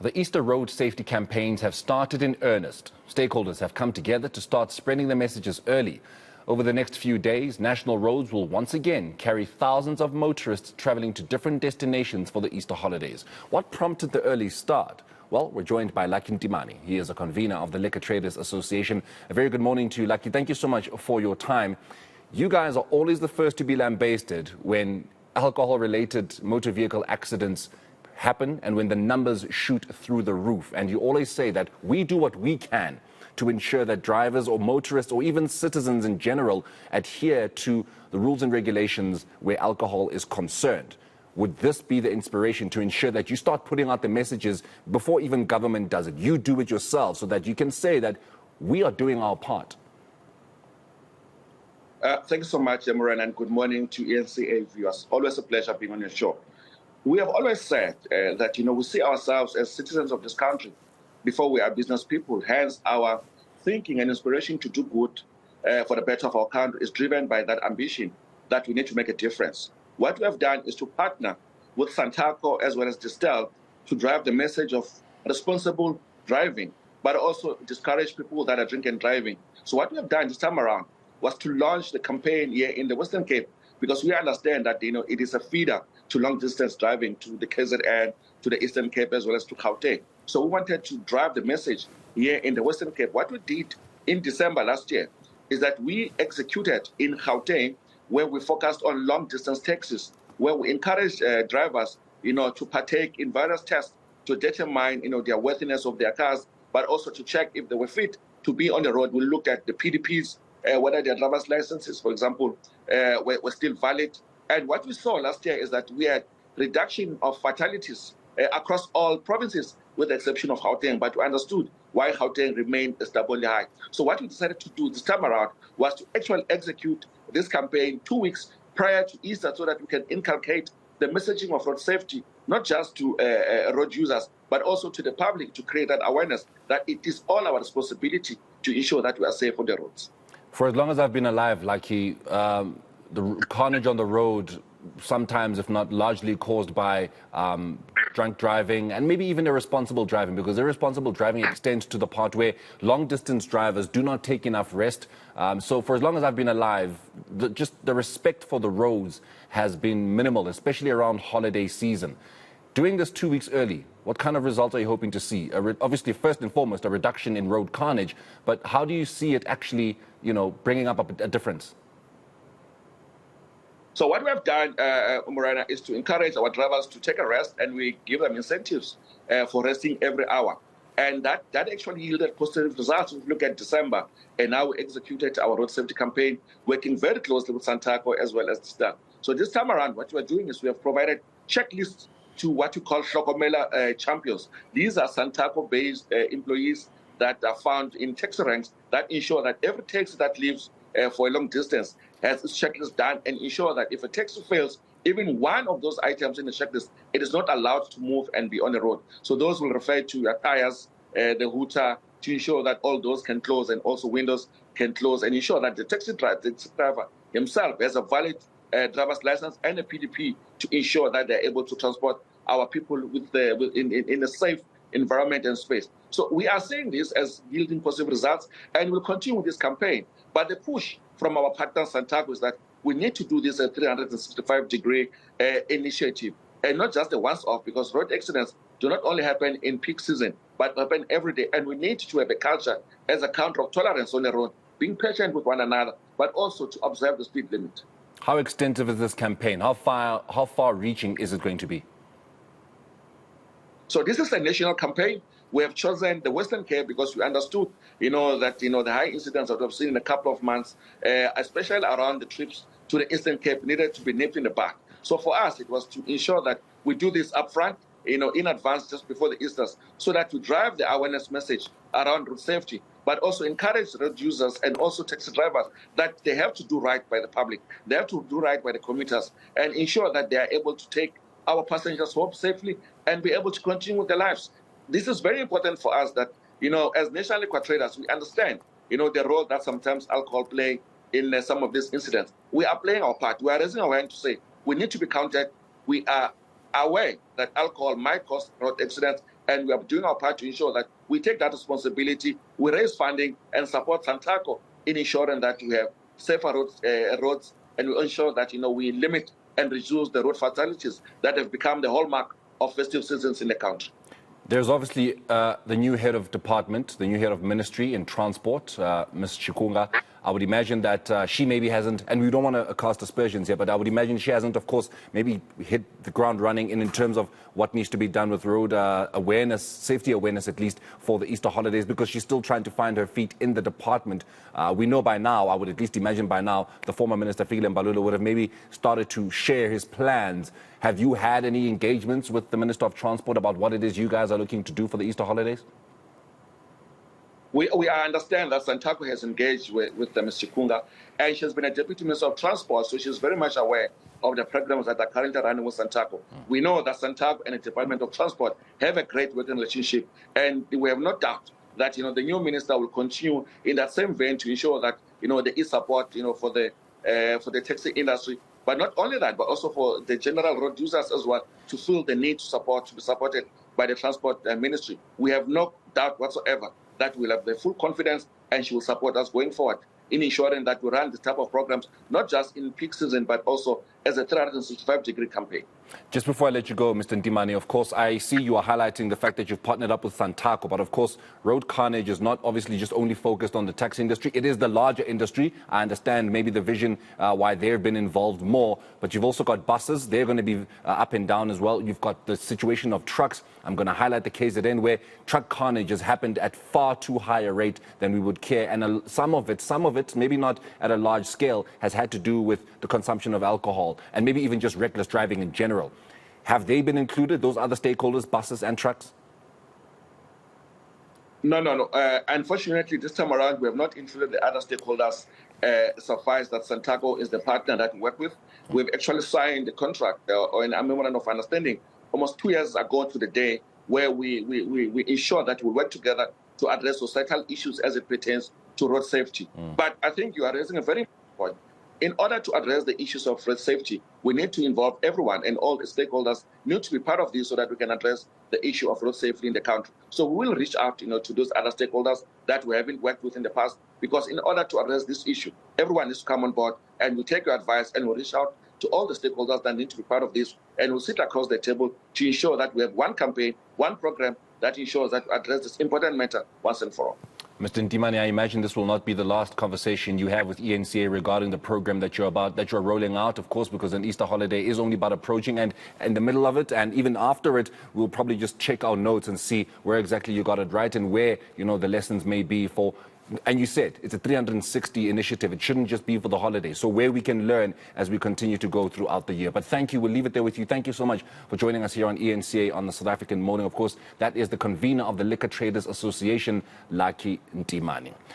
The Easter road safety campaigns have started in earnest. Stakeholders have come together to start spreading the messages early. Over the next few days, national roads will once again carry thousands of motorists traveling to different destinations for the Easter holidays. What prompted the early start? Well, we're joined by Ntimane. He is a convener of the Liquor Traders Association. A very good morning to you, Lucky. Thank you so much for your time. You guys are always the first to be lambasted when alcohol-related motor vehicle accidents happen and when the numbers shoot through the roof. And you always say that we do what we can to ensure that drivers or motorists or even citizens in general adhere to the rules and regulations where alcohol is concerned. Would this be the inspiration to ensure that you start putting out the messages before even government does it? You do it yourself so that you can say that we are doing our part. Thank you so much, Ntimane, and good morning to eNCA viewers. Always a pleasure being on your show. We have always said that, we see ourselves as citizens of this country before we are business people. Hence, our thinking and inspiration to do good for the better of our country is driven by that ambition that we need to make a difference. What we have done is to partner with Santaco as well as Distel to drive the message of responsible driving, but also discourage people that are drinking and driving. So what we have done this time around was to launch the campaign here in the Western Cape, because we understand that it is a feeder to long-distance driving to the KZN, to the Eastern Cape, as well as to Gauteng. So we wanted to drive the message here in the Western Cape. What we did in December last year is that we executed in Gauteng, where we focused on long-distance taxis, where we encouraged drivers, to partake in various tests to determine, their worthiness of their cars, but also to check if they were fit to be on the road. We looked at the PDPs, whether their driver's licenses, for example, were still valid. And what we saw last year is that we had reduction of fatalities across all provinces, with the exception of Gauteng, but we understood why Gauteng remained stubbornly high. So what we decided to do this time around was to actually execute this campaign 2 weeks prior to Easter so that we can inculcate the messaging of road safety, not just to road users, but also to the public, to create that awareness that it is all our responsibility to ensure that we are safe on the roads. For as long as I've been alive, Lucky, the carnage on the road, sometimes, if not largely, caused by drunk driving and maybe even irresponsible driving, because irresponsible driving extends to the part where long-distance drivers do not take enough rest. So for as long as I've been alive, just the respect for the roads has been minimal, especially around holiday season. Doing this 2 weeks early, what kind of results are you hoping to see? Obviously, first and foremost, a reduction in road carnage, but how do you see it actually, bringing up a difference? So what we have done, Morena, is to encourage our drivers to take a rest, and we give them incentives for resting every hour. And that actually yielded positive results. If you look at December, and now we executed our road safety campaign, working very closely with Santaco as well as Distel. So this time around, what we're doing is we have provided checklists to what we call Hlokomela champions. These are Santaco-based employees that are found in taxi ranks that ensure that every taxi that leaves for a long distance has its checklist done, and ensure that if a taxi fails, even one of those items in the checklist, it is not allowed to move and be on the road. So those will refer to your tires, the hooter, to ensure that all doors can close and also windows can close, and ensure that the taxi driver himself has a valid driver's license and a PDP to ensure that they're able to transport our people in a safe environment and space. So we are seeing this as yielding positive results, and we'll continue this campaign. But the push from our partner Santaco is that we need to do this at 365-degree initiative, and not just a once-off, because road accidents do not only happen in peak season, but happen every day. And we need to have a culture as a counter of tolerance on the road, being patient with one another, but also to observe the speed limit. How extensive is this campaign? How far-reaching is it going to be? So this is a national campaign. We have chosen the Western Cape because we understood, that, the high incidence that we've seen in a couple of months, especially around the trips to the Eastern Cape, needed to be nipped in the bud. So for us, it was to ensure that we do this upfront, in advance, just before the Easters, so that we drive the awareness message around road safety, but also encourage road users and also taxi drivers that they have to do right by the public. They have to do right by the commuters and ensure that they are able to take our passengers home safely and be able to continue with their lives. This is very important for us that, as national liquor traders, we understand, the role that sometimes alcohol play in some of these incidents. We are playing our part. We are raising our hand to say we need to be counted. We are aware that alcohol might cause road accidents, and we are doing our part to ensure that we take that responsibility, we raise funding and support Santaco in ensuring that we have safer roads and we ensure that we limit and reduce the road fatalities that have become the hallmark of festive seasons in the country. There's obviously the new head of department, the new head of ministry in transport, Ms. Chikunga. I would imagine that she maybe hasn't, and we don't want to cast aspersions here, but I would imagine she hasn't, of course, maybe hit the ground running in terms of what needs to be done with road awareness, safety awareness at least, for the Easter holidays, because she's still trying to find her feet in the department. We know by now, I would at least imagine by now, the former Minister Fikile Mbalula would have maybe started to share his plans. Have you had any engagements with the Minister of Transport about what it is you guys are looking to do for the Easter holidays? We understand that Santaco has engaged with Ms. Chikunga, and she has been a Deputy Minister of Transport, so she's very much aware of the programs that are currently running with Santaco. We know that Santaco and the Department of Transport have a great working relationship, and we have no doubt that the new minister will continue in that same vein to ensure that there is support for the taxi industry, but not only that, but also for the general road users as well, to feel the need to be supported by the Transport Ministry. We have no doubt whatsoever that we'll have the full confidence, and she will support us going forward in ensuring that we run this type of programs, not just in peak season, but also as a 365-degree campaign. Just before I let you go, Mr. Ntimane, of course, I see you are highlighting the fact that you've partnered up with Santaco, but of course, road carnage is not obviously just only focused on the taxi industry. It is the larger industry. I understand maybe the vision why they've been involved more, but you've also got buses. They're going to be up and down as well. You've got the situation of trucks. I'm going to highlight the KZN where truck carnage has happened at far too high a rate than we would care. And some of it, maybe not at a large scale, has had to do with the consumption of alcohol and maybe even just reckless driving in general. Have they been included, those other stakeholders, buses and trucks? No. Unfortunately, this time around, we have not included the other stakeholders. Suffice that Santaco is the partner that we work with. We've actually signed a contract or a memorandum of understanding almost 2 years ago to the day, where we ensure that we work together to address societal issues as it pertains to road safety. But I think you are raising a very important point. In order to address the issues of road safety, we need to involve everyone, and all the stakeholders need to be part of this so that we can address the issue of road safety in the country. So we will reach out to those other stakeholders that we haven't worked with in the past, because in order to address this issue, everyone needs to come on board, and we'll take your advice and we'll reach out to all the stakeholders that need to be part of this, and we'll sit across the table to ensure that we have one campaign, one program that ensures that we address this important matter once and for all. Mr. Ntimane, I imagine this will not be the last conversation you have with eNCA regarding the program that you're rolling out, of course, because an Easter holiday is only about approaching, and in the middle of it and even after it, we'll probably just check our notes and see where exactly you got it right and where the lessons may be for. And you said it's a 360 initiative. It shouldn't just be for the holidays. So where we can learn as we continue to go throughout the year. But thank you. We'll leave it there with you. Thank you so much for joining us here on eNCA on the South African Morning. Of course, that is the convener of the Liquor Traders Association, Lucky Ntimane.